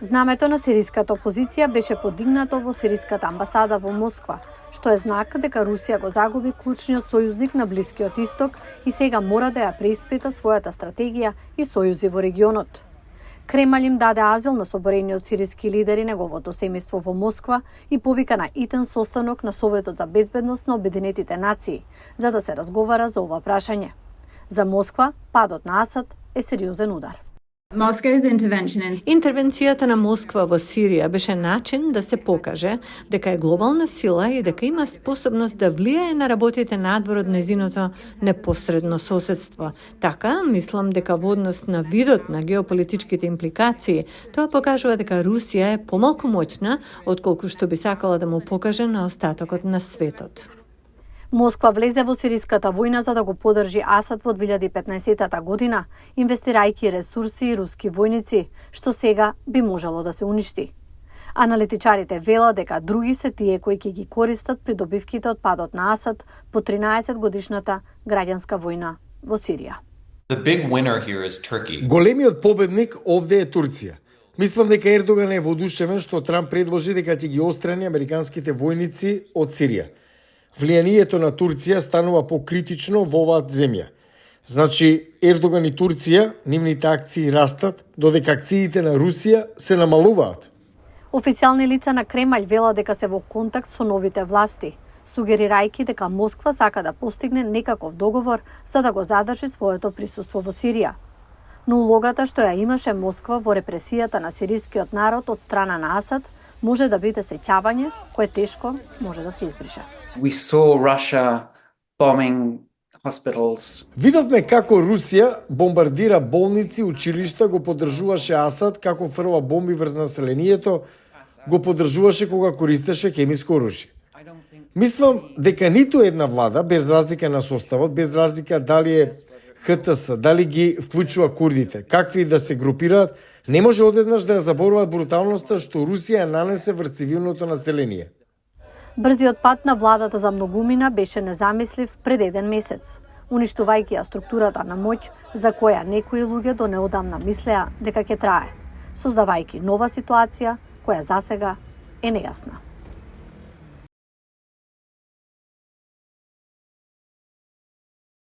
Знамето на сириската опозиција беше подигнато во сириската амбасада во Москва, што е знак дека Русија го загуби клучниот сојузник на Блискиот Исток и сега мора да ја преиспита својата стратегија и сојузи во регионот. Кремљ им даде азил на соборениот сириски лидер и неговото семејство во Москва и повика на итен состанок на Советот за безбедност на Обединетите нации, за да се разговара за ова прашање. За Москва, падот на Асад е сериозен удар. Интервенцијата на Москва во Сирија беше начин да се покаже дека е глобална сила и дека има способност да влијае на работите надвор од незиното непосредно соседство. Така, мислам дека во однос на видот на геополитичките импликации, тоа покажува дека Русија е помалку моćна отколку што би сакала да му покаже на остатокот на светот. Москва влезе во сириската војна за да го поддржи Асад во 2015 година, инвестирајќи ресурси и руски војници, што сега би можело да се уништи. Аналитичарите велат дека други се тие кои ќе ги користат придобивките од падот на Асад по 13 годишната граѓанска војна во Сирија. Големиот победник овде е Турција. Мислам дека Ердоган е воодушевен што Трамп предложи дека ќе ги отстрани американските војници од Сирија. Влијанието на Турција станува покритично во оваа земја. Значи, Ердоган и Турција, нивните акции растат, додека акциите на Русија се намалуваат. Официјални лица на Кремљ велат дека се во контакт со новите власти, сугерирајќи дека Москва сака да постигне некаков договор за да го задржи своето присуство во Сирија. Но улогата што ја имаше Москва во репресијата на сирискиот народ од страна на Асад може да биде сеќавање кое тешко може да се избрише. We saw Russia bombing hospitals. Видовме како Русија бомбардира болници, училишта, го поддржуваше Асад како фрла бомби врз населението, го поддржуваше кога користеше хемиско оружје. Мислам дека ниту една влада, без разлика на составот, без разлика дали е ХТС, дали ги вклучува курдите, какви да се групираат, не може одеднаш да ја заборуваат бруталноста што Русија нанесе врз цивилното население. Брзиот пат на владата за многумина беше незамислив пред еден месец, уништувајќи ја структурата на моќ за која некои луѓе до неодамна мислеа дека ќе трае, создавајќи нова ситуација која засега е нејасна.